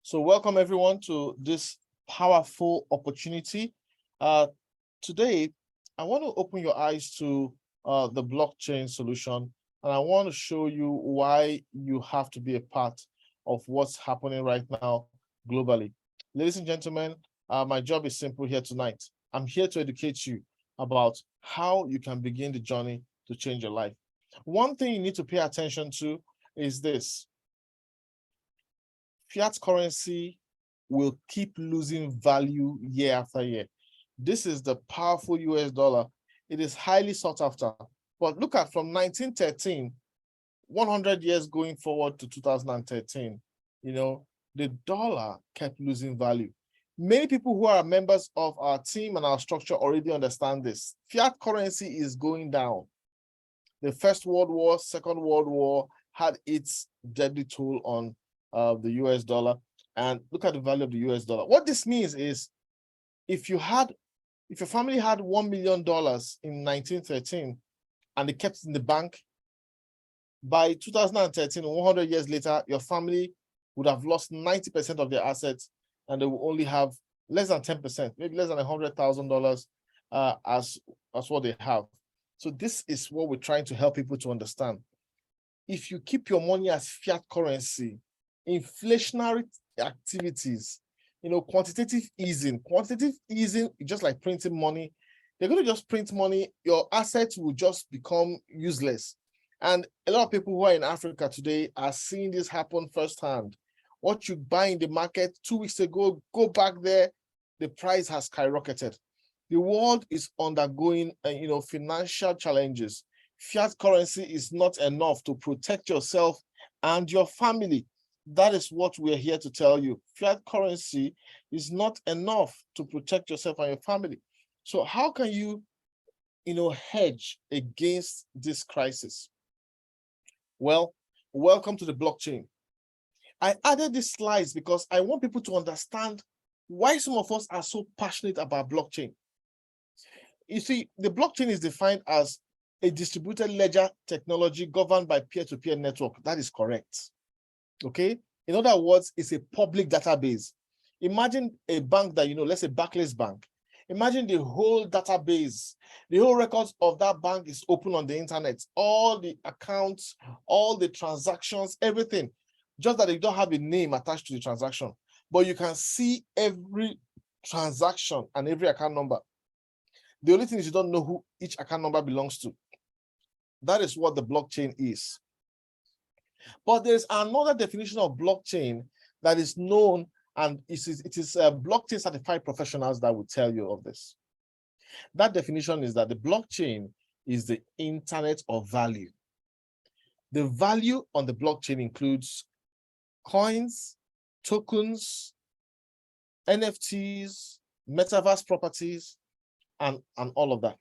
So welcome everyone to this powerful opportunity. Today, I want to open your eyes to the blockchain solution, and I want to show you why you have to be a part of what's happening right now globally. Ladies and gentlemen, my job is simple here tonight. I'm here to educate you about how you can begin the journey to change your life. One thing you need to pay attention to is this. Fiat currency will keep losing value year after year. This is the powerful US dollar. It is highly sought after. But look at from 1913, 100 years going forward to 2013, the dollar kept losing value. Many people who are members of our team and our structure already understand this. Fiat currency is going down. The First World War, Second World War had its deadly toll on the US dollar. And look at the value of the US dollar. What this means is if your family had $1 million in 1913 and they kept it in the bank, by 2013, 100 years later, your family would have lost 90% of their assets and they will only have less than 10%, maybe less than $100,000 as what they have. So this is what we're trying to help people to understand. If you keep your money as fiat currency, inflationary activities, quantitative easing, just like printing money, they're going to just print money, your assets will just become useless. And a lot of people who are in Africa today are seeing this happen firsthand. What you buy in the market 2 weeks ago, go back there, the price has skyrocketed. The world is undergoing, financial challenges. Fiat currency is not enough to protect yourself and your family. That is what we're here to tell you. Fiat currency is not enough to protect yourself and your family. So how can you, hedge against this crisis? Well, welcome to the blockchain. I added these slides because I want people to understand why some of us are so passionate about blockchain. You see, the blockchain is defined as a distributed ledger technology governed by peer-to-peer network. That is correct. Okay. In other words, it's a public database. Imagine a bank that, let's say Barclays Bank. Imagine the whole database, the whole records of that bank is open on the internet, all the accounts, all the transactions, everything, just that they don't have a name attached to the transaction, but you can see every transaction and every account number. The only thing is you don't know who each account number belongs to. That is what the blockchain is. But there's another definition of blockchain that is known, and it is blockchain certified professionals that will tell you of this. That definition is that the blockchain is the internet of value. The value on the blockchain includes coins, tokens, NFTs, metaverse properties, and all of that.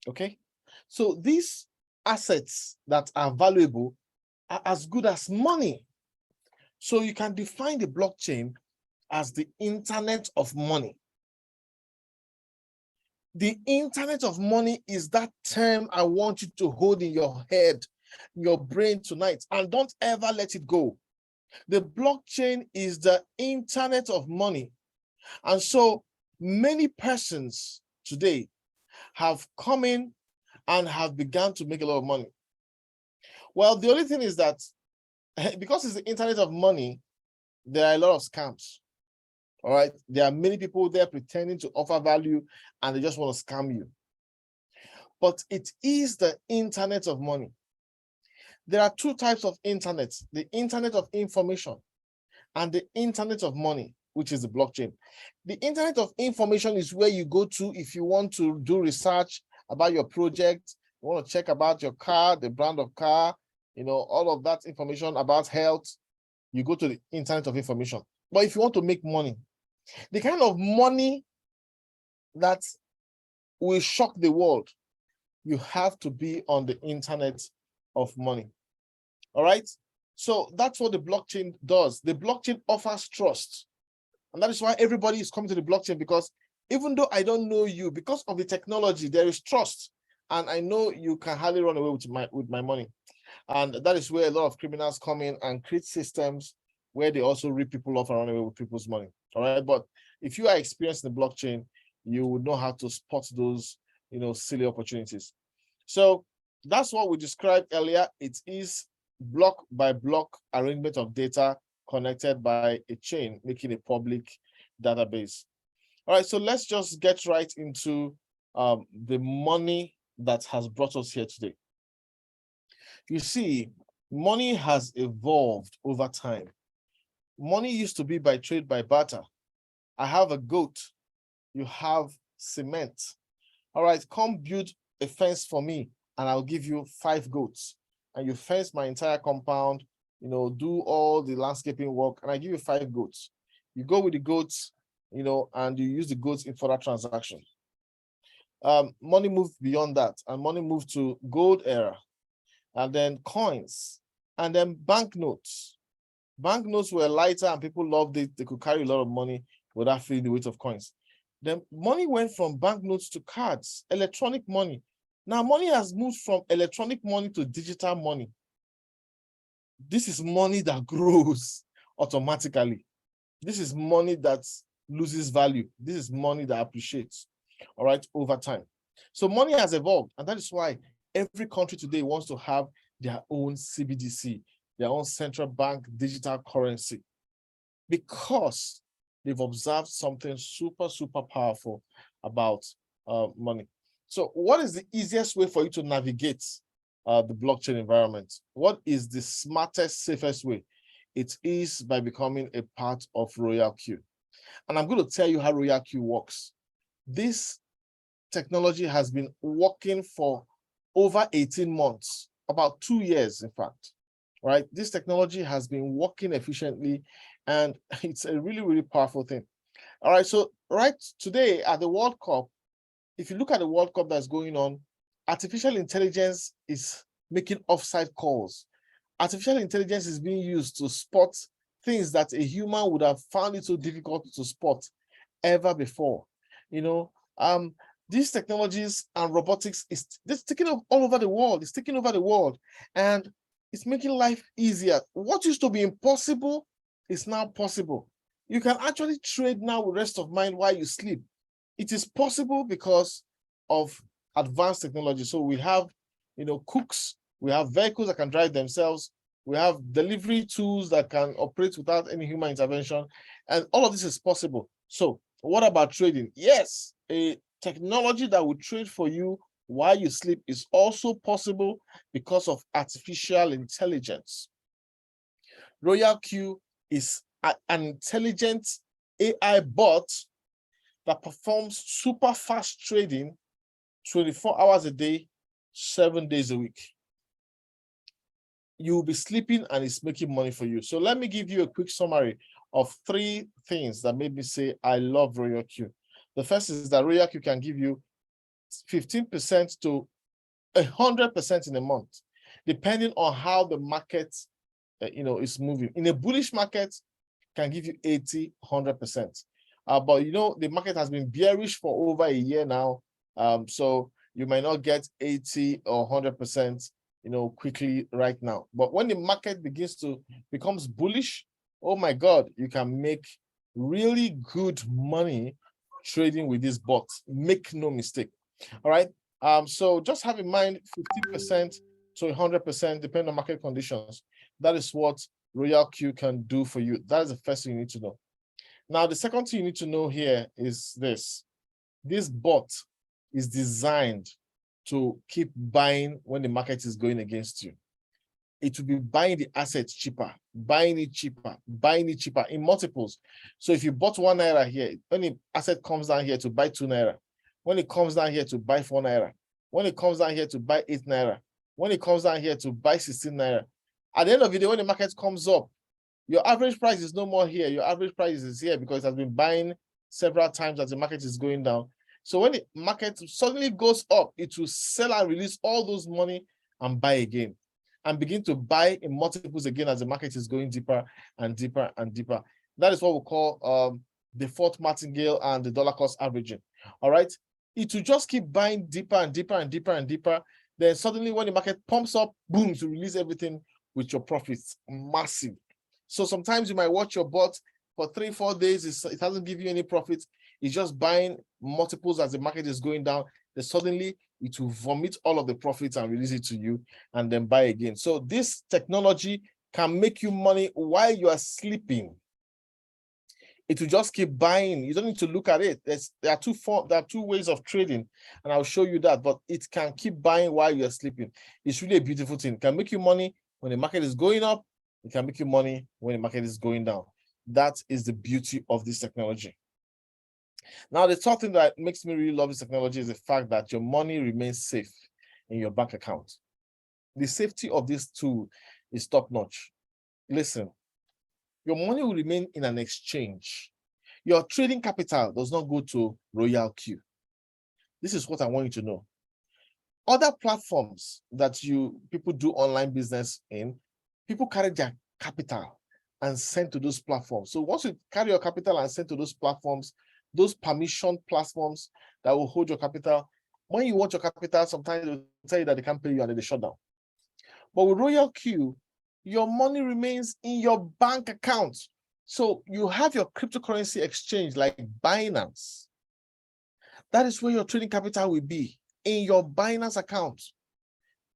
Okay, so these assets that are valuable are as good as money. So you can define the blockchain as the internet of money. The internet of money is that term I want you to hold in your head, in your brain tonight, and don't ever let it go. The blockchain is the internet of money. And so many persons today have come in and have begun to make a lot of money. Well, the only thing is that because it's the internet of money, there are a lot of scams. All right. There are many people there pretending to offer value and they just want to scam you. But it is the internet of money. There are two types of internet, the internet of information and the internet of money, which is the blockchain. The internet of information is where you go to if you want to do research about your project, you want to check about your car, the brand of car, all of that information about health, you go to the internet of information. But if you want to make money, the kind of money that will shock the world, you have to be on the internet of money. All right. So that's what the blockchain does. The blockchain offers trust. And that is why everybody is coming to the blockchain, because even though I don't know you, because of the technology, there is trust. And I know you can hardly run away with my money. And that is where a lot of criminals come in and create systems where they also rip people off and run away with people's money. All right. But if you are experienced in the blockchain, you would know how to spot those, silly opportunities. So that's what we described earlier. It is block by block arrangement of data connected by a chain, making a public database. All right, so let's just get right into the money that has brought us here today. You see, money has evolved over time. Money used to be by trade by barter. I have a goat, you have cement. All right, come build a fence for me and I'll give you 5 goats. And you fence my entire compound, do all the landscaping work, and I give you 5 goats. You go with the goats, and you use the goats in further transaction. Money moved beyond that, and money moved to gold era, and then coins, and then banknotes. Banknotes were lighter and people loved it. They could carry a lot of money without feeling the weight of coins. Then money went from banknotes to cards, electronic money. Now money has moved from electronic money to digital money. This is money that grows automatically. This is money that loses value. This is money that appreciates, all right, over time. So money has evolved, and that is why every country today wants to have their own CBDC, their own central bank digital currency, because they've observed something super, super powerful about money. So what is the easiest way for you to navigate the blockchain environment? What is the smartest, safest way? It is by becoming a part of ROYALQ. And I'm going to tell you how ROYALQ works. This technology has been working for over 18 months, about 2 years, in fact, right? This technology has been working efficiently, and it's a really, really powerful thing. All right, so right today at the World Cup, if you look at the World Cup that's going on, artificial intelligence is making offside calls. Artificial intelligence is being used to spot things that a human would have found it so difficult to spot ever before. These technologies and robotics it's taking up all over the world. It's taking over the world, and it's making life easier. What used to be impossible is now possible. You can actually trade now with rest of mind while you sleep. It is possible because of advanced technology. So we have, cooks, we have vehicles that can drive themselves, we have delivery tools that can operate without any human intervention, and all of this is possible. So what about trading? Yes, a technology that will trade for you while you sleep is also possible because of artificial intelligence. ROYALQ is an intelligent AI bot that performs super fast trading 24 hours a day, 7 days a week. You will be sleeping and it's making money for you. So let me give you a quick summary of 3 things that made me say I love ROYALQ. The first is that ROYALQ can give you 15% to 100% in a month, depending on how the market is moving. In a bullish market, can give you 80, 100%. But the market has been bearish for over a year now. So you might not get 80 or 100%, quickly right now. But when the market becomes bullish, oh my God, you can make really good money trading with this bot. Make no mistake. All right. So just have in mind 50% to 100%, depending on market conditions. That is what ROYALQ can do for you. That is the first thing you need to know. Now, the second thing you need to know here is this. This bot is designed to keep buying when the market is going against you. It will be buying the assets cheaper, buying it cheaper, buying it cheaper in multiples. So if you bought 1 naira here, when the asset comes down here to buy 2 naira, when it comes down here to buy 4 naira, when it comes down here to buy 8 naira, when it comes down here to buy 16 naira, at the end of the day, when the market comes up, your average price is no more here. Your average price is here because it has been buying several times as the market is going down. So when the market suddenly goes up, it will sell and release all those money and buy again, and begin to buy in multiples again as the market is going deeper and deeper and deeper. That is what we call default martingale and the dollar cost averaging. All right. It will just keep buying deeper and deeper and deeper and deeper. Then suddenly when the market pumps up, boom, to release everything with your profits. Massive. So sometimes you might watch your bot for 3-4 days, it hasn't given you any profit. It's just buying multiples as the market is going down. Then suddenly it will vomit all of the profits and release it to you and then buy again. So this technology can make you money while you are sleeping. It will just keep buying. You don't need to look at it. There are two ways of trading, and I'll show you that, but it can keep buying while you're sleeping. It's really a beautiful thing. It can make you money when the market is going up. It can make you money when the market is going down. That is the beauty of this technology. Now, the third thing that makes me really love this technology is the fact that your money remains safe in your bank account. The safety of this tool is top-notch. Listen, your money will remain in an exchange. Your trading capital does not go to ROYALQ. This is what I want you to know. Other platforms that people do online business in, people carry their capital and send to those platforms. So once you carry your capital and send to those platforms, those permission platforms that will hold your capital, when you want your capital, sometimes they'll tell you that they can't pay you and then they shut down. But with ROYALQ, your money remains in your bank account. So you have your cryptocurrency exchange like Binance. That is where your trading capital will be, in your Binance account.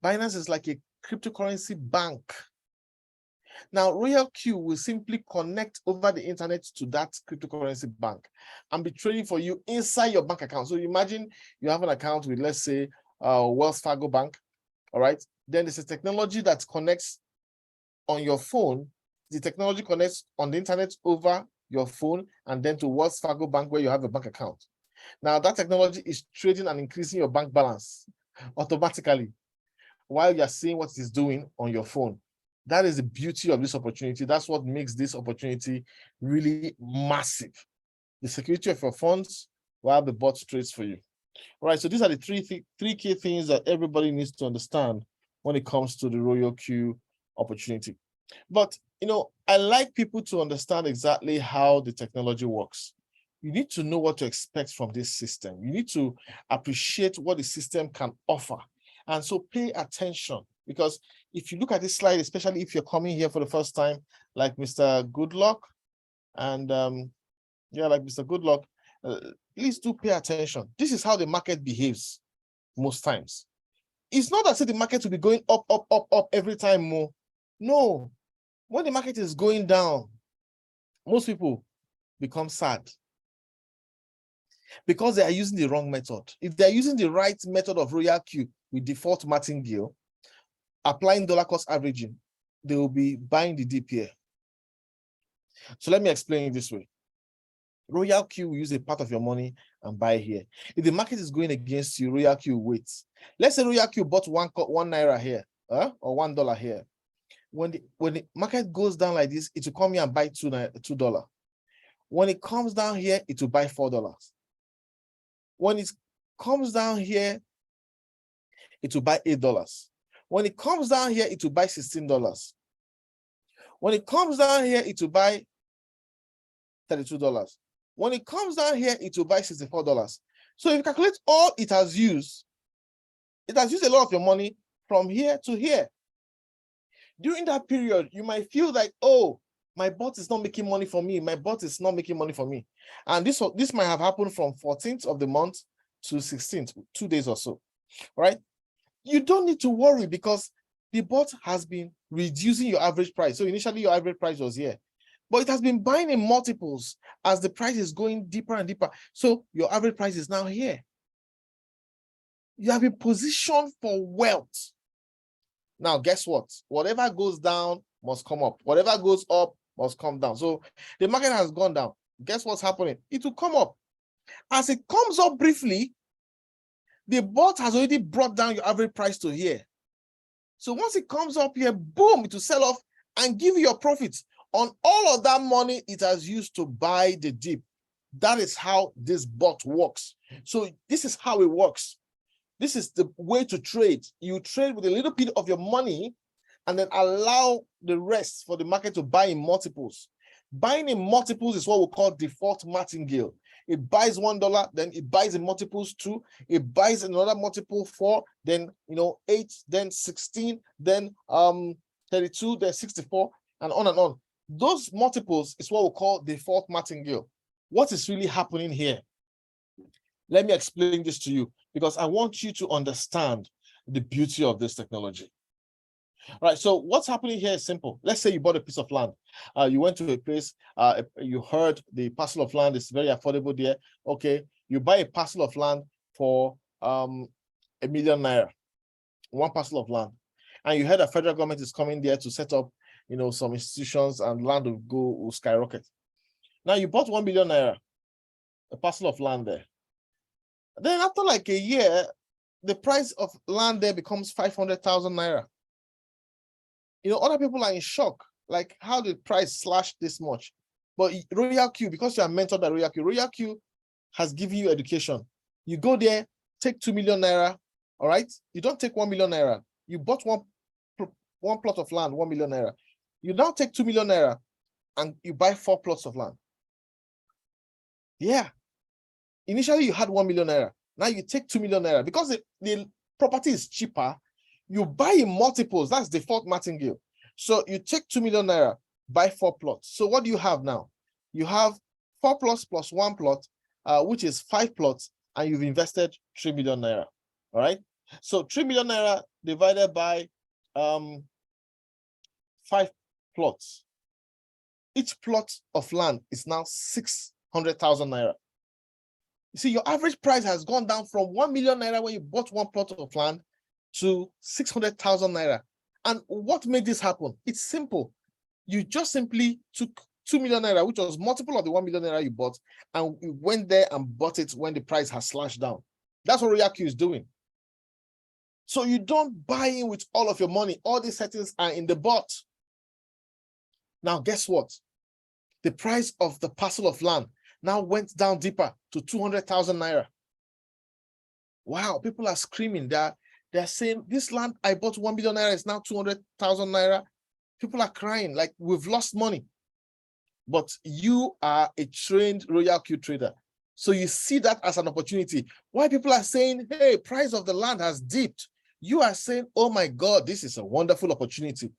Binance is like a cryptocurrency bank. Now, ROYALQ will simply connect over the internet to that cryptocurrency bank and be trading for you inside your bank account. So imagine you have an account with, let's say, Wells Fargo Bank, all right? Then there's a technology that connects on your phone. The technology connects on the internet over your phone and then to Wells Fargo Bank where you have a bank account. Now, that technology is trading and increasing your bank balance automatically while you're seeing what it is doing on your phone. That is the beauty of this opportunity. That's what makes this opportunity really massive. The security of your funds while the bot trades for you. All right, so these are the three key things that everybody needs to understand when it comes to the ROYALQ opportunity. But, I like people to understand exactly how the technology works. You need to know what to expect from this system. You need to appreciate what the system can offer. And so pay attention, because if you look at this slide, especially if you're coming here for the first time, like Mr. Goodluck, and like Mr. Goodluck, please do pay attention. This is how the market behaves most times. It's not as if the market will be going up, up, up, up every time more. No. When the market is going down, most people become sad because they are using the wrong method. If they're using the right method of ROYALQ with default martingale, applying dollar cost averaging, they will be buying the dip here. So let me explain it this way. ROYALQ will use a part of your money and buy here. If the market is going against you, ROYALQ waits. Let's say ROYALQ bought one naira here, or $1 here. When the market goes down like this, it will come here and buy $2. When it comes down here, it will buy $4. When it comes down here, it will buy $8. When it comes down here, it will buy $16. When it comes down here, it will buy $32. When it comes down here, it will buy $64. So if you calculate all it has used a lot of your money from here to here. During that period, you might feel like, oh, my bot is not making money for me. My bot is not making money for me. And this might have happened from 14th of the month to 16th, 2 days or so, right? You don't need to worry because the bot has been reducing your average price. So initially your average price was here, but it has been buying in multiples as the price is going deeper and deeper. So your average price is now here. You have been positioned for wealth. Now, guess what? Whatever goes down must come up. Whatever goes up must come down. So the market has gone down. Guess what's happening? It will come up. As it comes up briefly, the bot has already brought down your average price to here. So once it comes up here, boom, it will sell off and give you your profits on all of that money it has used to buy the dip. That is how this bot works. So this is how it works. This is the way to trade. You trade with a little bit of your money and then allow the rest for the market to buy in multiples. Buying in multiples is what we call default martingale. It buys $1, then it buys in multiples 2, it buys another multiple 4, then 8, then 16, then 32, then 64, and on and on. Those multiples is what we call default martingale. What is really happening here? Let me explain this to you because I want you to understand the beauty of this technology. Right, so what's happening here is simple. Let's say you bought a piece of land. You went to a place, you heard the parcel of land is very affordable there. Okay, you buy a parcel of land for ₦1 million, one parcel of land. And you heard the federal government is coming there to set up, some institutions, and land will skyrocket. Now you bought ₦1 million, a parcel of land there. Then after like a year, the price of land there becomes 500,000 naira. Other people are in shock. Like, how did price slash this much? But ROYALQ, because you are mentored by ROYALQ has given you education. You go there, take 2 million naira, all right? You don't take 1 million naira. You bought one plot of land, 1 million naira. You now take 2 million naira and you buy 4 plots of land. Yeah. Initially, you had 1 million naira. Now you take 2 million naira because the property is cheaper. You buy in multiples. That's default martingale. So you take 2 million naira, buy 4 plots. So what do you have now? You have 4 plots plus 1 plot, which is 5 plots, and you've invested 3 million naira. All right. So 3 million naira divided by 5 plots. Each plot of land is now 600,000 naira. You see, your average price has gone down from 1 million naira when you bought 1 plot of land to 600,000 naira. And what made this happen? It's simple. You just simply took 2 million naira, which was multiple of the 1 million naira you bought, and you went there and bought it when the price has slashed down. That's what ROYALQ is doing. So you don't buy in with all of your money. All these settings are in the bot. Now, guess what? The price of the parcel of land now went down deeper to 200,000 naira. Wow, people are screaming. They're saying, this land I bought 1 million naira is now 200,000 naira. People are crying like we've lost money. But you are a trained ROYALQ trader. So you see that as an opportunity. Why people are saying, hey, price of the land has dipped. You are saying, oh my God, this is a wonderful opportunity.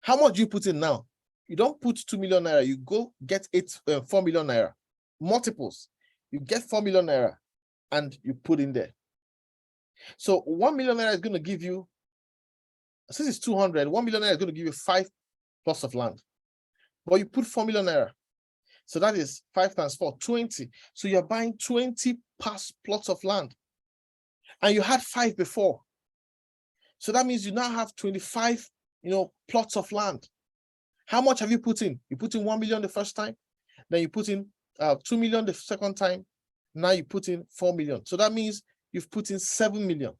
How much do you put in now? You don't put 2 million naira. You go get 4 million naira. Multiples. You get 4 million naira and you put in there. So 1 million naira is going to give you, since it's 200, 1 million naira is going to give you 5 plots of land. But you put 4 million naira. So that is 5 times 4, 20. So you're buying 20 past plots of land. And you had 5 before. So that means you now have 25, plots of land. How much have you put in? You put in 1 million the first time. Then you put in 2 million the second time. Now you put in 4 million. So that means you've put in 7 million.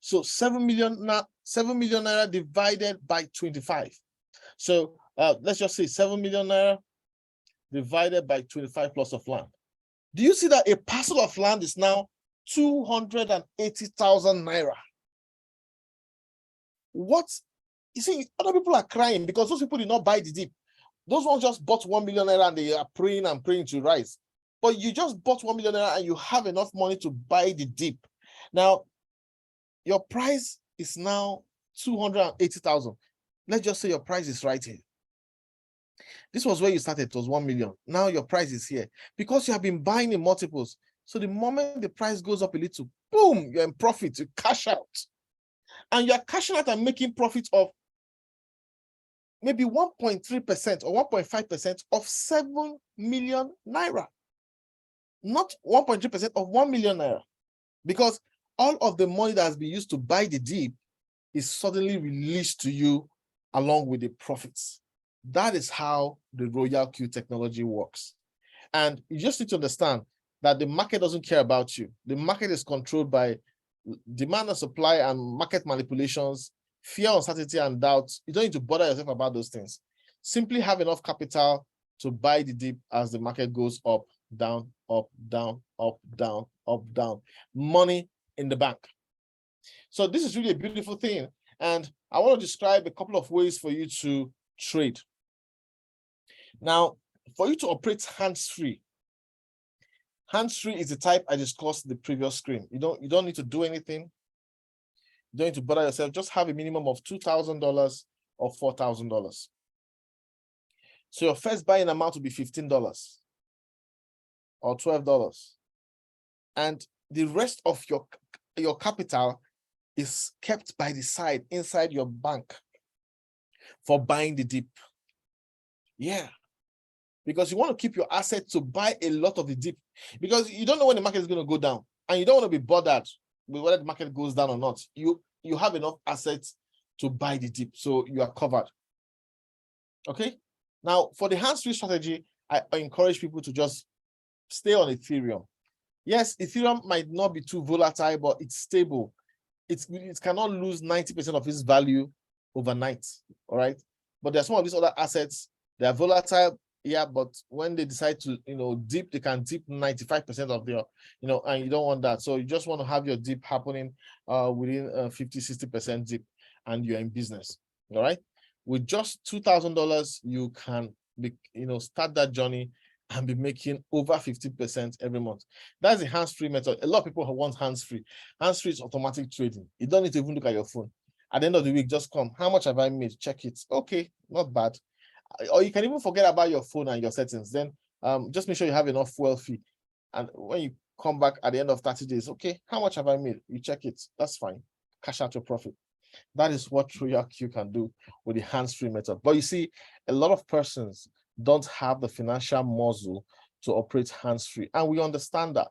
So 7 million naira divided by 25. So let's just say 7 million naira divided by 25 plots of land. Do you see that a parcel of land is now 280,000 naira? What? You see, other people are crying because those people did not buy the dip. Those ones just bought 1 million naira and they are praying and praying to rise. But you just bought 1 million naira and you have enough money to buy the dip. Now, your price is now 280,000. Let's just say your price is right here. This was where you started, it was 1 million. Now your price is here because you have been buying in multiples. So the moment the price goes up a little, boom, you're in profit, you cash out. And you're cashing out and making profit of maybe 1.3% or 1.5% of 7 million naira. Not 1.3% of 1 million naira. Because all of the money that has been used to buy the dip is suddenly released to you along with the profits. That is how the ROYALQ technology works. And you just need to understand that the market doesn't care about you. The market is controlled by demand and supply and market manipulations, fear, uncertainty, and doubt. You don't need to bother yourself about those things. Simply have enough capital to buy the dip as the market goes up, down, up, down, up, down, up, down. Money in the bank. So this is really a beautiful thing. And I want to describe a couple of ways for you to trade. Now, for you to operate hands-free, hands-free is the type I discussed in the previous screen. You don't need to do anything. You don't need to bother yourself. Just have a minimum of $2,000 or $4,000. So your first buying amount will be $15 or $12. And the rest of your capital is kept by the side inside your bank for buying the dip. Yeah. Because you want to keep your assets to buy a lot of the dip, because you don't know when the market is going to go down, and you don't want to be bothered with whether the market goes down or not. You have enough assets to buy the dip, so you are covered. Okay. Now, for the hands-free strategy, I encourage people to just stay on Ethereum. Yes, Ethereum might not be too volatile, but it's stable. It cannot lose 90% of its value overnight. All right. But there's some of these other assets, they are volatile. Yeah, but when they decide to, dip, they can dip 95% of their, and you don't want that. So you just want to have your dip happening within 50-60% dip, and you're in business. All right. With just $2,000, you can start that journey and be making over 50% every month. That's the hands-free method. A lot of people want hands-free. Hands-free is automatic trading. You don't need to even look at your phone. At the end of the week, just come. How much have I made? Check it. Okay, not bad. Or you can even forget about your phone and your settings. Then just make sure you have enough fuel fee. And when you come back at the end of 30 days, okay, how much have I made? You check it. That's fine. Cash out your profit. That is what ROYALQ can do with the hands-free method. But you see, a lot of persons don't have the financial muscle to operate hands-free. And we understand that.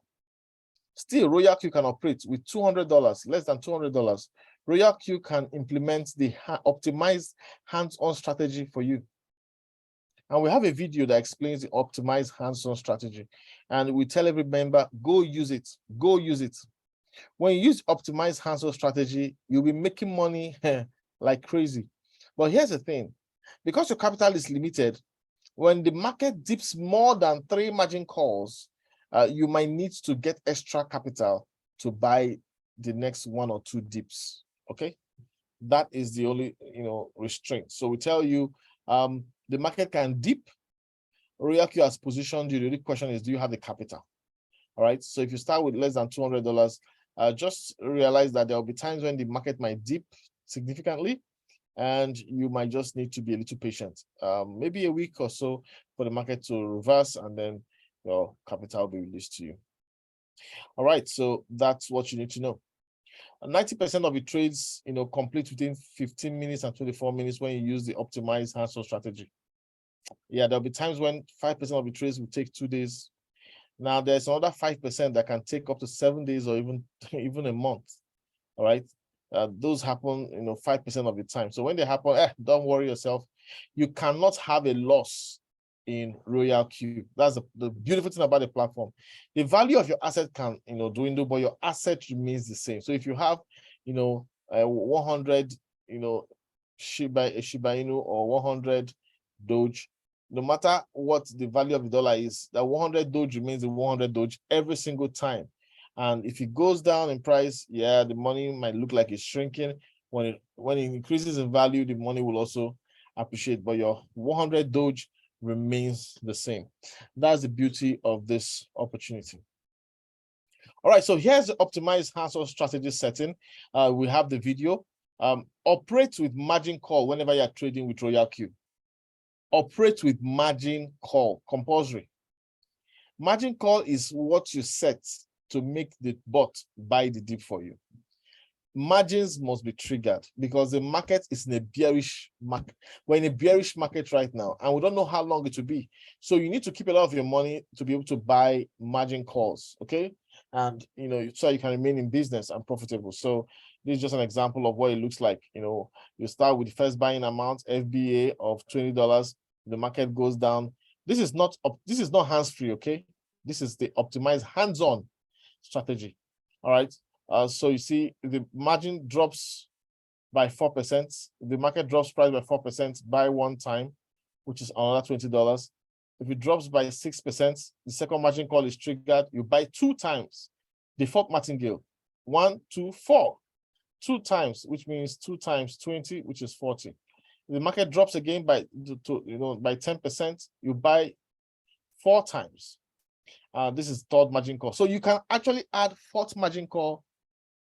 Still, ROYALQ can operate with $200, less than $200. ROYALQ can implement the optimized hands-on strategy for you. And we have a video that explains the optimized hands-on strategy. And we tell every member, go use it. Go use it. When you use optimized hands-on strategy, you'll be making money like crazy. But here's the thing. Because your capital is limited, when the market dips more than 3 margin calls, you might need to get extra capital to buy the next 1 or 2 dips. Okay, that is the only restraint. So we tell you the market can dip. ROYALQ has positioned you. The only question is, do you have the capital? All right. So if you start with less than $200, just realize that there will be times when the market might dip significantly, and you might just need to be a little patient, maybe a week or so for the market to reverse, and then your capital will be released to you. All right, so that's what you need to know. 90% of the trades, complete within 15 minutes and 24 minutes when you use the optimized hands-on strategy. Yeah, there'll be times when 5% of the trades will take 2 days. Now there's another 5% that can take up to 7 days or even a month. All right. Those happen, 5% of the time. So when they happen, don't worry yourself. You cannot have a loss in ROYALQ. That's the beautiful thing about the platform. The value of your asset can, dwindle, but your asset remains the same. So if you have, 100, Shiba Inu or 100 Doge, no matter what the value of the dollar is, that 100 Doge remains the 100 Doge every single time. And if it goes down in price, yeah, the money might look like it's shrinking. When it increases in value, the money will also appreciate, but your 100 Doge remains the same. That's the beauty of this opportunity. All right, so here's the optimized hands-on strategy setting. We have the video. Operate with margin call whenever you're trading with ROYALQ. Operate with margin call, compulsory. Margin call is what you set to make the bot buy the dip for you. Margins must be triggered because the market is in a bearish market. We're in a bearish market right now, and we don't know how long it will be. So you need to keep a lot of your money to be able to buy margin calls, okay? And, so you can remain in business and profitable. So this is just an example of what it looks like. You start with the first buying amount, FBA of $20. The market goes down. This is not hands-free, okay? This is the optimized hands-on strategy. All right. So you see the margin drops by 4%. The market drops price by 4% by one time, which is another $20. If it drops by 6%, the second margin call is triggered. You buy 2 times the fourth martingale. 1, 2, 4. 2 times, which means 2 times 20, which is 40. If the market drops again by 10%, you buy 4 times. This is third margin call. So you can actually add fourth margin call,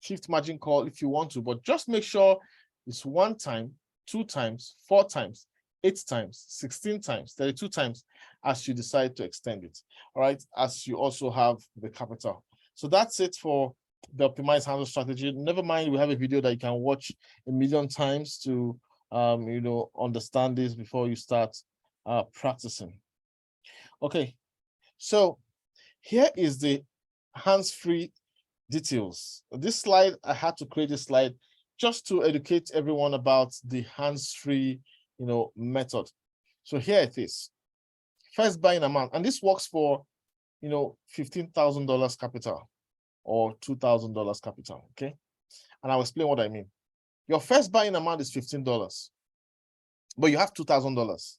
fifth margin call if you want to, but just make sure it's 1 time, 2 times, 4 times. 8 times, 16 times, 32 times as you decide to extend it. All right, as you also have the capital. So that's it for the optimized handle strategy. Never mind, we have a video that you can watch 1,000,000 times to understand this before you start practicing. Okay, so here is the hands-free details. This slide, I had to create this slide just to educate everyone about the hands-free method. So here it is. First buying amount, and this works for $15,000 capital or $2,000 capital. Okay, and I'll explain what I mean. Your first buying amount is $15, but you have $2,000.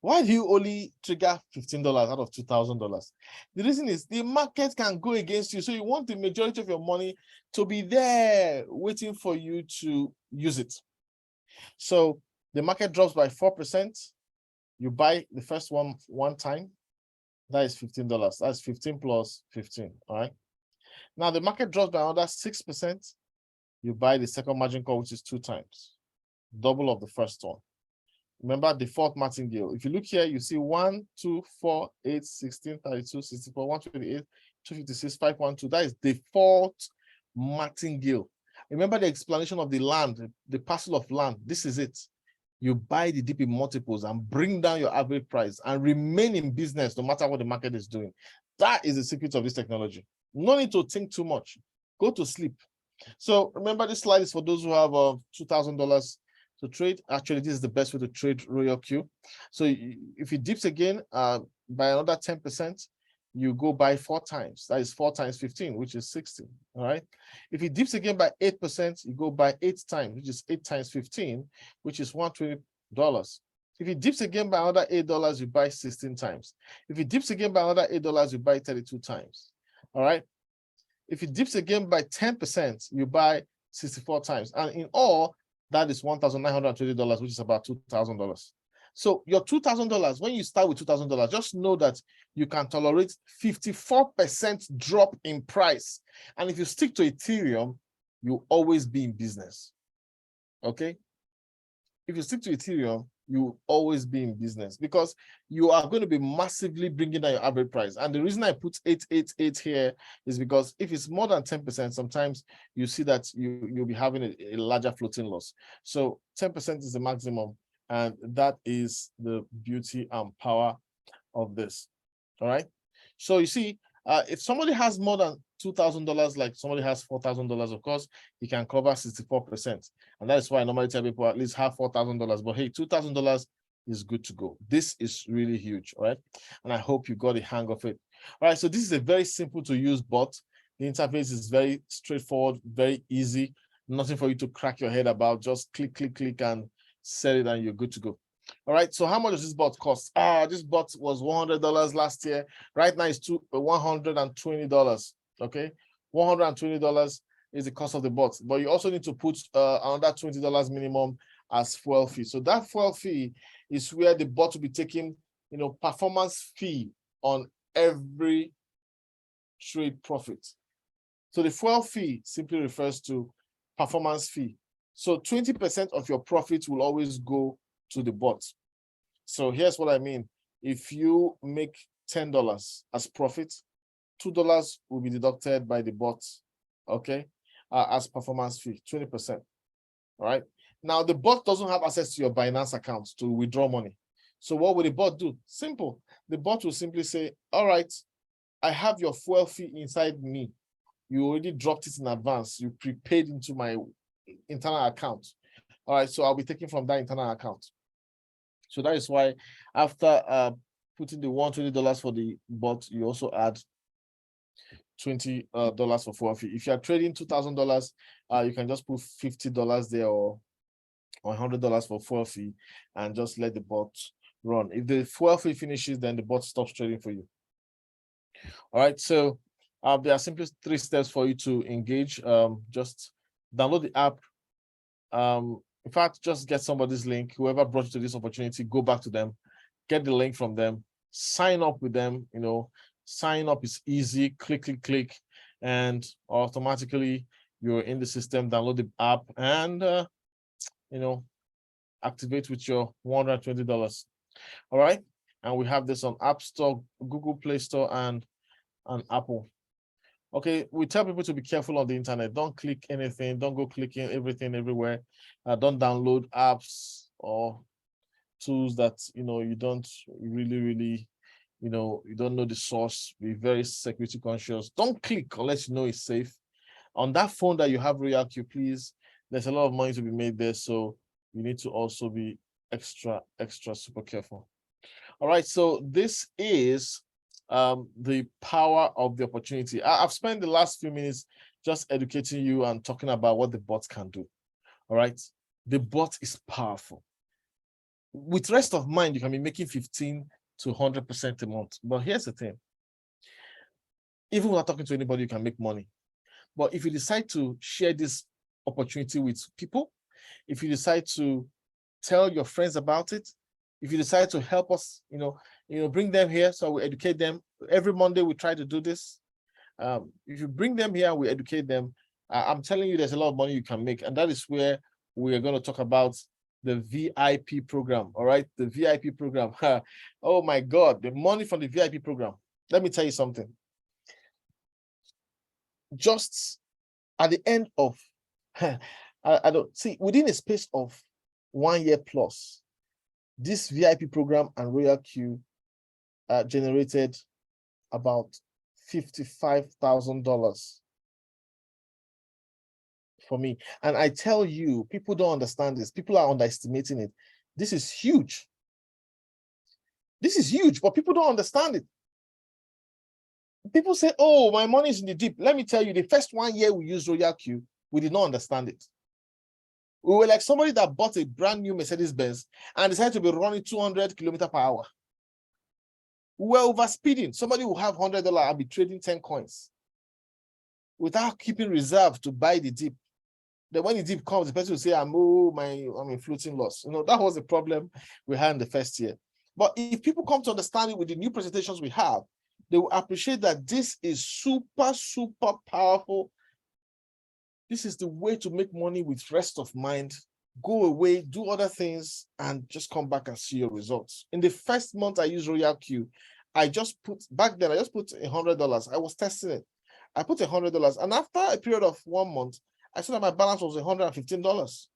Why do you only trigger $15 out of $2,000? The reason is the market can go against you, so you want the majority of your money to be there waiting for you to use it. So the market drops by 4%. You buy the first one time. That is $15. That's 15 plus 15. All right. Now the market drops by another 6%. You buy the second margin call, which is 2 times, double of the first one. Remember default martingale. If you look here, you see 1, 2, 4, 8, 16, 32, 64, 128, 256, 512. That is default martingale. Remember the explanation of the land, the parcel of land. This is it. You buy the dip in multiples and bring down your average price and remain in business no matter what the market is doing. That is the secret of this technology. No need to think too much. Go to sleep. So remember, this slide is for those who have $2,000 to trade. Actually, this is the best way to trade ROYALQ. So if it dips again by another 10%, you go buy 4 times. That is 4 times 15, which is 60. All right. If it dips again by 8%, you go buy 8 times, which is 8 times 15, which is $120. If it dips again by another $8, you buy 16 times. If it dips again by another $8, you buy 32 times. All right. If it dips again by 10%, you buy 64 times. And in all, that is $1,920, which is about $2,000. So your $2,000, when you start with $2,000, just know that you can tolerate 54% drop in price. And if you stick to Ethereum, you'll always be in business. Okay? If you stick to Ethereum, you always be in business because you are going to be massively bringing down your average price. And the reason I put 888 here is because if it's more than 10%, sometimes you see that you'll be having a larger floating loss. So 10% is the maximum, and that is the beauty and power of this. All right. So you see, if somebody has more than $2,000, like somebody has $4,000, of course, he can cover 64%. And that is why I normally tell people at least have $4,000. But hey, $2,000 is good to go. This is really huge, all right? And I hope you got the hang of it. All right, so this is a very simple to use bot. The interface is very straightforward, very easy. Nothing for you to crack your head about. Just click, click, click, and set it, and you're good to go. All right, so how much does this bot cost? This bot was $100 last year. Right now it's $120. Okay, $120 is the cost of the bot, but you also need to put another $20 minimum as fuel fee. So that fuel fee is where the bot will be taking, performance fee on every trade profit. So the fuel fee simply refers to performance fee. So 20% of your profits will always go to the bot. So here's what I mean. If you make $10 as profit, $2 will be deducted by the bot, okay, as performance fee, 20%. All right. Now the bot doesn't have access to your Binance account to withdraw money. So what will the bot do? Simple. The bot will simply say, all right, I have your fuel fee inside me. You already dropped it in advance. You prepaid into my internal account. All right, so I'll be taking from that internal account. So that is why after putting the $120 for the bot, you also add $20 for fuel fee. If you are trading $2,000, you can just put $50 there or $100 for fuel fee and just let the bot run. If the fuel fee finishes, then the bot stops trading for you. All right, so there are simply 3 steps for you to engage. Just download the app. In fact, just get somebody's link. Whoever brought you to this opportunity, go back to them, get the link from them, sign up with them. Sign up is easy. Click, click, click, and automatically you're in the system. Download the app, and activate with your $120. All right. And we have this on App Store, Google Play Store, and Apple. Okay, we tell people to be careful on the internet. Don't click anything. Don't go clicking everything everywhere. Don't download apps or tools that you don't really you don't know the source. Be very security conscious. Don't click unless you know it's safe. On that phone that you have ROYALQ, please, there's a lot of money to be made there, so you need to also be extra super careful. All right, so this is the power of the opportunity. I've spent the last few minutes just educating you and talking about what the bot can do. All right, the bot is powerful. With rest of mind, you can be making 15 to 100% a month. But here's the thing: even without talking to anybody, you can make money. But if you decide to share this opportunity with people, if you decide to tell your friends about it, if you decide to help us, bring them here, so we educate them. Every Monday we try to do this. If you bring them here, we educate them. I'm telling you, there's a lot of money you can make, and that is where we are going to talk about the VIP program. All right, the VIP program. Oh my God, the money from the VIP program. Let me tell you something. Just at the end of, I don't see, within a space of 1 year plus, this VIP program and ROYALQ generated about $55,000 for me. And I tell you, people don't understand this. People are underestimating it. This is huge. This is huge, but people don't understand it. People say, oh, my money is in the deep. Let me tell you, the first 1 year we used ROYALQ, we did not understand it. We were like somebody that bought a brand new Mercedes-Benz and decided to be running 200 kilometers per hour. We were overspeeding. Somebody will have $100 and be trading 10 coins without keeping reserve to buy the dip. Then when the dip comes, the person will say, I'm in floating loss. That was the problem we had in the first year. But if people come to understand it with the new presentations we have, they will appreciate that this is super, super powerful. This is the way to make money with rest of mind. Go away, do other things, and just come back and see your results. In the first month I used ROYALQ, I just put $100. I was testing it. I put $100, and after a period of 1 month, I saw that my balance was $115.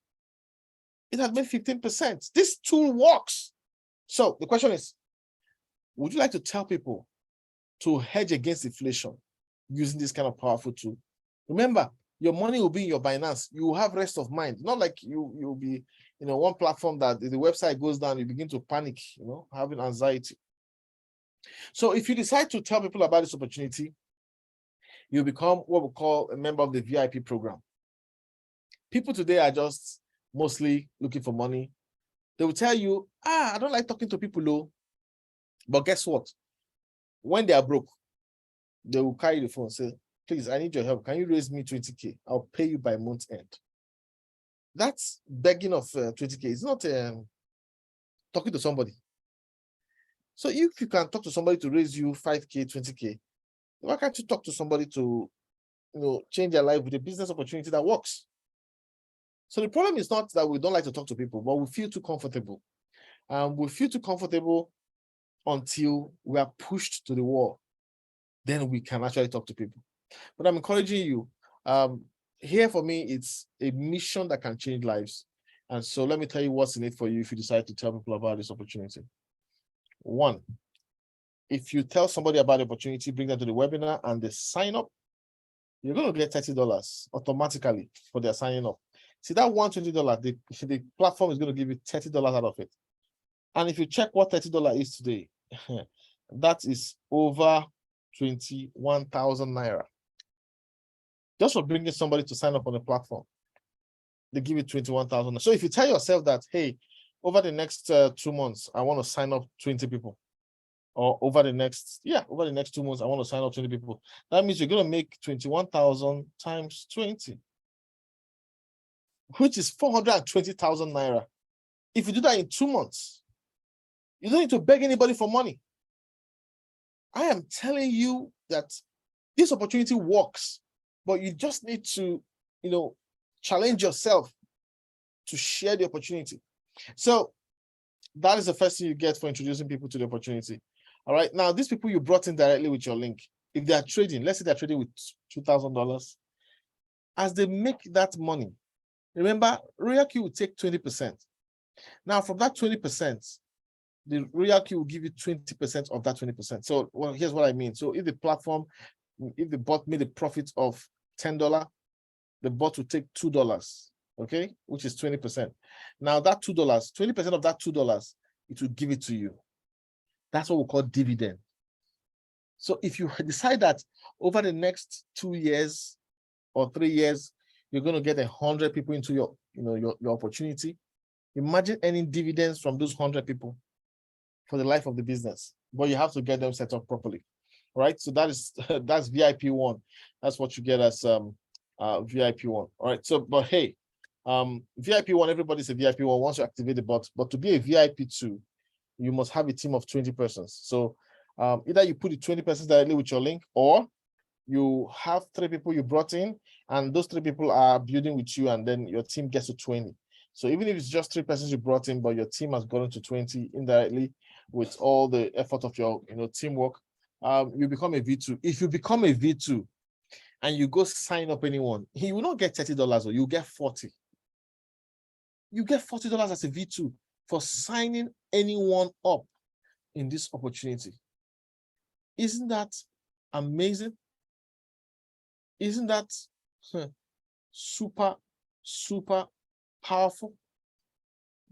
It had made 15%. This tool works. So the question is, would you like to tell people to hedge against inflation using this kind of powerful tool? Remember, your money will be in your Binance. You will have rest of mind. Not like you'll be, one platform that if the website goes down, you begin to panic, having anxiety. So if you decide to tell people about this opportunity, you become what we call a member of the VIP program. People today are just mostly looking for money. They will tell you, I don't like talking to people low. But guess what? When they are broke, they will carry the phone and say, please, I need your help. Can you raise me 20K? I'll pay you by month end. That's begging of 20K. It's not talking to somebody. So if you can talk to somebody to raise you 5K, 20K, why can't you talk to somebody to change their life with a business opportunity that works? So the problem is not that we don't like to talk to people, but we feel too comfortable. We feel too comfortable until we are pushed to the wall. Then we can actually talk to people. But I'm encouraging you. Here for me, it's a mission that can change lives. And so let me tell you what's in it for you if you decide to tell people about this opportunity. 1, if you tell somebody about the opportunity, bring them to the webinar and they sign up, you're going to get $30 automatically for their signing up. See, that $120, the platform is going to give you $30 out of it. And if you check what $30 is today, that is over 21,000 naira. Just for bringing somebody to sign up on the platform, they give you 21,000. So if you tell yourself that, hey, over the next 2 months, I want to sign up 20 people, or over the next 2 months, I want to sign up 20 people. That means you're going to make 21,000 times 20, which is 420,000 naira. If you do that in 2 months, you don't need to beg anybody for money. I am telling you that this opportunity works, but you just need to, challenge yourself to share the opportunity. So that is the first thing you get for introducing people to the opportunity. All right. Now, these people you brought in directly with your link, if they are trading, let's say they're trading with $2,000, as they make that money, remember, ROYALQ will take 20%. Now, from that 20%, the ROYALQ will give you 20% of that 20%. So, well, here's what I mean. So, if the bot made a profit of $10, the bot will take $2, okay, which is 20%. Now, that $2, 20% of that $2, it will give it to you. That's what we call dividend. So, if you decide that over the next 2 years or 3 years, you're going to get 100 people into your opportunity, imagine earning dividends from those 100 people for the life of the business, but you have to get them set up properly, right? So that's VIP 1. That's what you get as VIP 1. All right. So, but hey, VIP 1, everybody's a VIP 1 once you activate the bot. But to be a VIP 2, you must have a team of 20 persons. So either you put the 20 persons directly with your link, or you have 3 people you brought in, and those 3 people are building with you, and then your team gets to 20. So even if it's just 3 persons you brought in, but your team has gotten to 20 indirectly with all the effort of your teamwork, you become a V2. If you become a V2 and you go sign up anyone, he will not get $30, or you get 40. You get $40 as a V2 for signing anyone up in this opportunity. Isn't that amazing? Isn't that super, super powerful?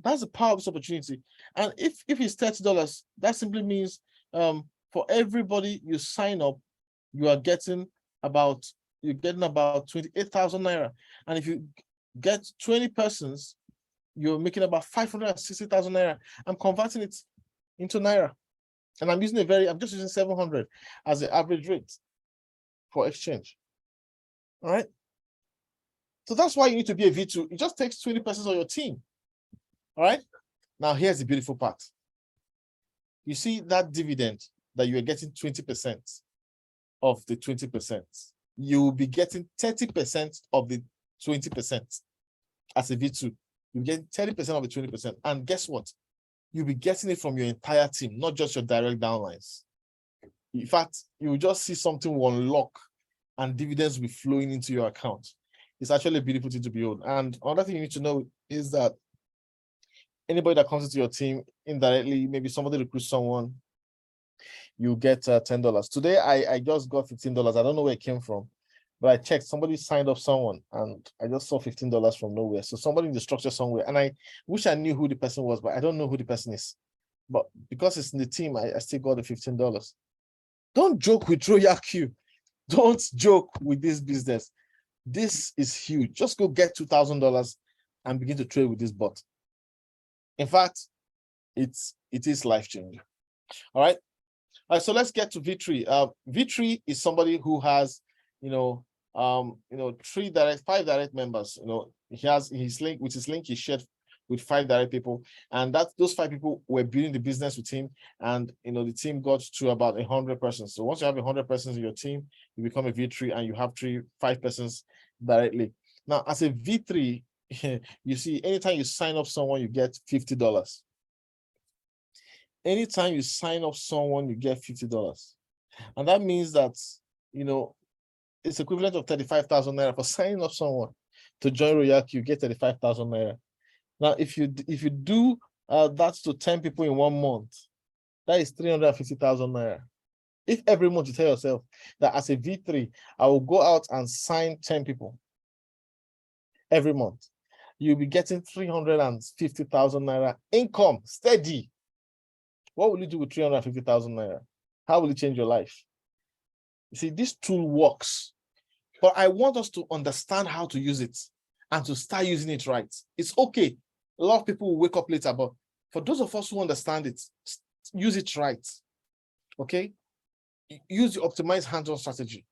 That's the power of this opportunity. And if it's $30, that simply means for everybody you sign up, you're getting about 28,000 naira. And if you get 20 persons, you're making about 560,000 naira. I'm converting it into naira, and I'm just using 700 as the average rate for exchange. All right. So that's why you need to be a V2. It just takes 20 persons on your team. All right. Now, here's the beautiful part. You see that dividend that you are getting 20% of the 20%. You will be getting 30% of the 20% as a V2. You get 30% of the 20%. And guess what? You'll be getting it from your entire team, not just your direct downlines. In fact, you will just see something will unlock and dividends will be flowing into your account. It's actually a beautiful thing to behold. And another thing you need to know is that anybody that comes into your team indirectly, maybe somebody recruits someone, you get $10. Today, I just got $15. I don't know where it came from, but I checked. Somebody signed up someone, and I just saw $15 from nowhere. So somebody in the structure somewhere, and I wish I knew who the person was, but I don't know who the person is. But because it's in the team, I still got the $15. Don't joke with ROYALQ. Don't joke with this business. This is huge. Just go get $2,000 and begin to trade with this bot. In fact, it is life-changing. All right. All right. So let's get to V3. V3 is somebody who has, 5 direct members. He has his link, with his link he shared with 5 direct people, and those 5 people were building the business with him, and the team got to about 100 persons. So once you have 100 persons in your team, you become a V3, and you have 5 persons directly. Now, as a V3, you see, anytime you sign up someone, you get $50. Anytime you sign up someone, you get $50. And that means that, it's equivalent of 35,000 naira for signing up someone to join ROYALQ. You get 35,000 naira. Now, if you do that to 10 people in 1 month, that is 350,000 naira. If every month you tell yourself that as a V3, I will go out and sign 10 people every month, you'll be getting 350,000 naira income steady. What will you do with 350,000 naira? How will it change your life? You see, this tool works, but I want us to understand how to use it and to start using it right. It's okay. A lot of people will wake up later, but for those of us who understand it, use it right. Okay? Use the optimized hands-on strategy.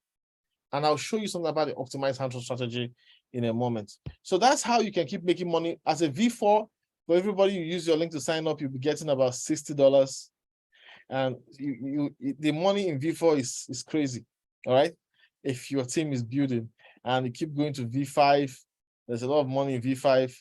And I'll show you something about the optimized hands-on strategy in a moment. So that's how you can keep making money. As a V4, for everybody you use your link to sign up, you'll be getting about $60. And the money in V4 is crazy. All right. If your team is building and you keep going to V5, there's a lot of money in V5.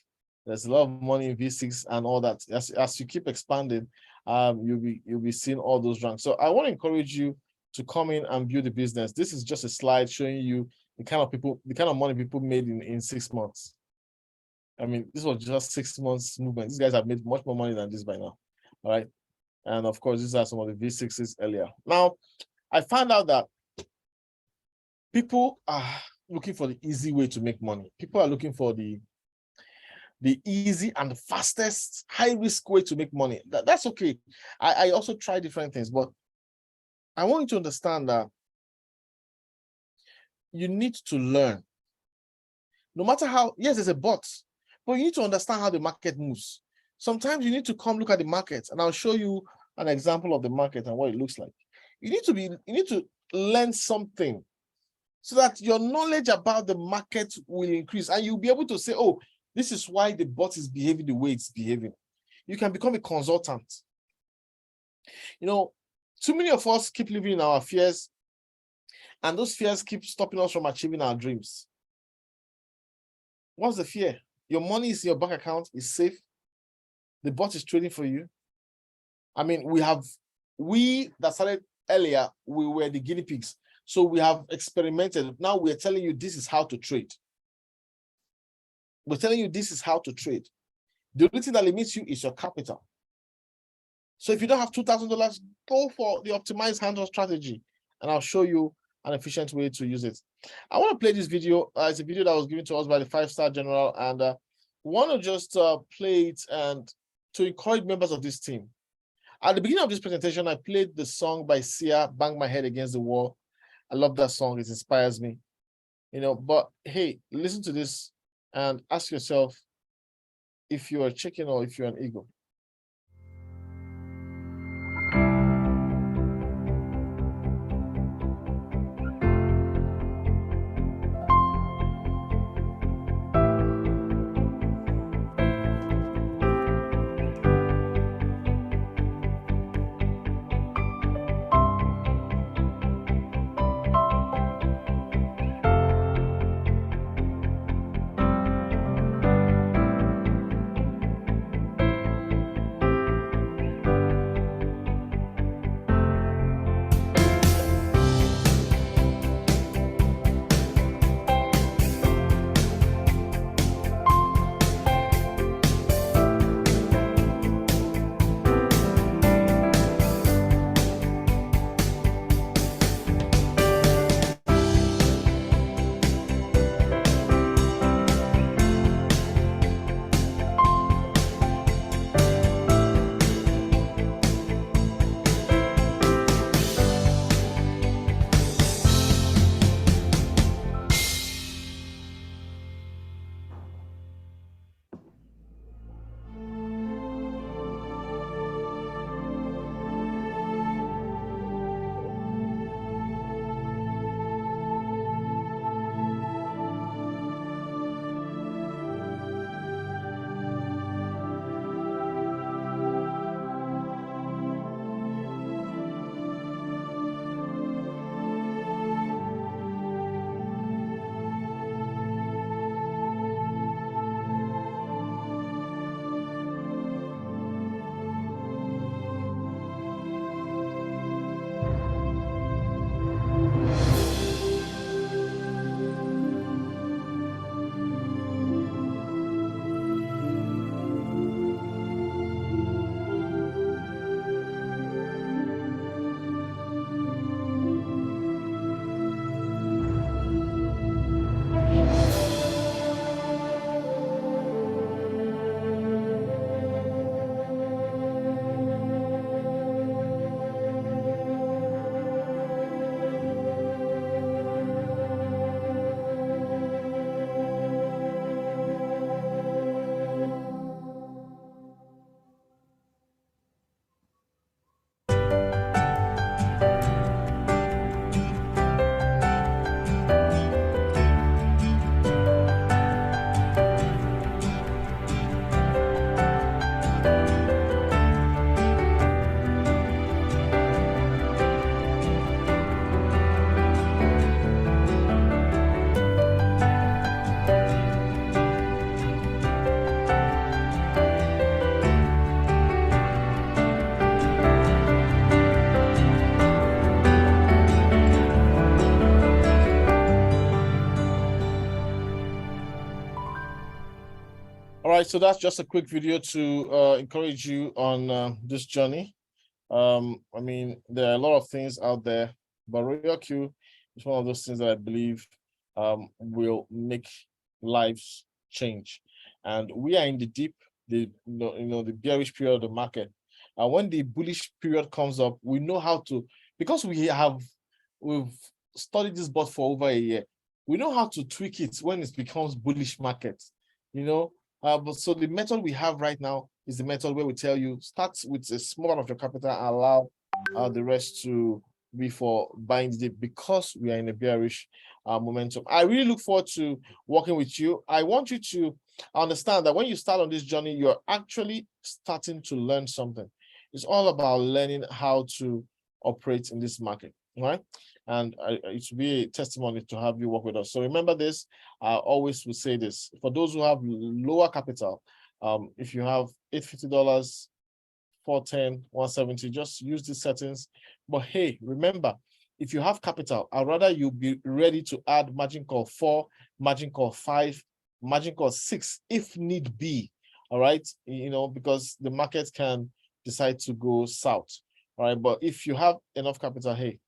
There's a lot of money in V6 and all that. As you keep expanding, you'll be seeing all those ranks. So I want to encourage you to come in and build a business. This is just a slide showing you the kind of money people made in 6 months. I mean, this was just 6 months movement. These guys have made much more money than this by now. All right. And of course, these are some of the V6s earlier. Now, I found out that people are looking for the easy way to make money. People are looking for the easy and the fastest, high-risk way to make money. That's okay. I also try different things, but I want you to understand that you need to learn. No matter how, yes, there's a but you need to understand how the market moves. Sometimes you need to come look at the market, and I'll show you an example of the market and what it looks like. You need to learn something so that your knowledge about the market will increase, and you'll be able to say, oh, this is why the bot is behaving the way it's behaving. You can become a consultant. You know, too many of us keep living in our fears, and those fears keep stopping us from achieving our dreams. What's the fear? Your money is in your bank account, is safe. The bot is trading for you. I mean, we that started earlier, we were the guinea pigs. So we have experimented. Now we're telling you this is how to trade. We're telling you this is how to trade. The only thing that limits you is your capital. So if you don't have $2,000, go for the optimized hands-on strategy, and I'll show you an efficient way to use it. I want to play this video. It's a video that was given to us by the 5-star general, and want to just play it and to encourage members of this team. At the beginning of this presentation, I played the song by Sia, Bang My Head Against the Wall. I love that song. It inspires me. You know, but hey, listen to this and ask yourself if you're a chicken or if you're an eagle. right, so that's just a quick video to encourage you on this journey. I mean, there are a lot of things out there, but ROYALQ is one of those things that I believe will make lives change. And we are in the deep, the the bearish period of the market. And when the bullish period comes up, we know how to, because we've studied this board for over a year. We know how to tweak it when it becomes bullish market, But so the method we have right now is the method where we tell you start with a small amount of your capital and allow the rest to be for buying the dip, because we are in a bearish momentum. I really look forward to working with you. I want you to understand that when you start on this journey, you're actually starting to learn something. It's all about learning how to operate in this market, right? And it should be a testimony to have you work with us. So remember this, I always will say this, for those who have lower capital, if you have $850, 410, 170, just use these settings. But hey, remember, if you have capital, I'd rather you be ready to add margin call 4, margin call 5, margin call 6, if need be, all right? Because the market can decide to go south, all right? But if you have enough capital, hey,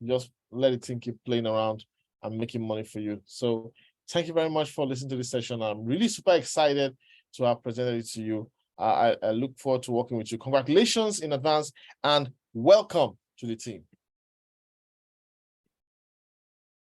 just let it keep playing around and making money for you. So thank you very much for listening to this session. I'm really super excited to have presented it to you. I look forward to working with you. Congratulations in advance and welcome to the team.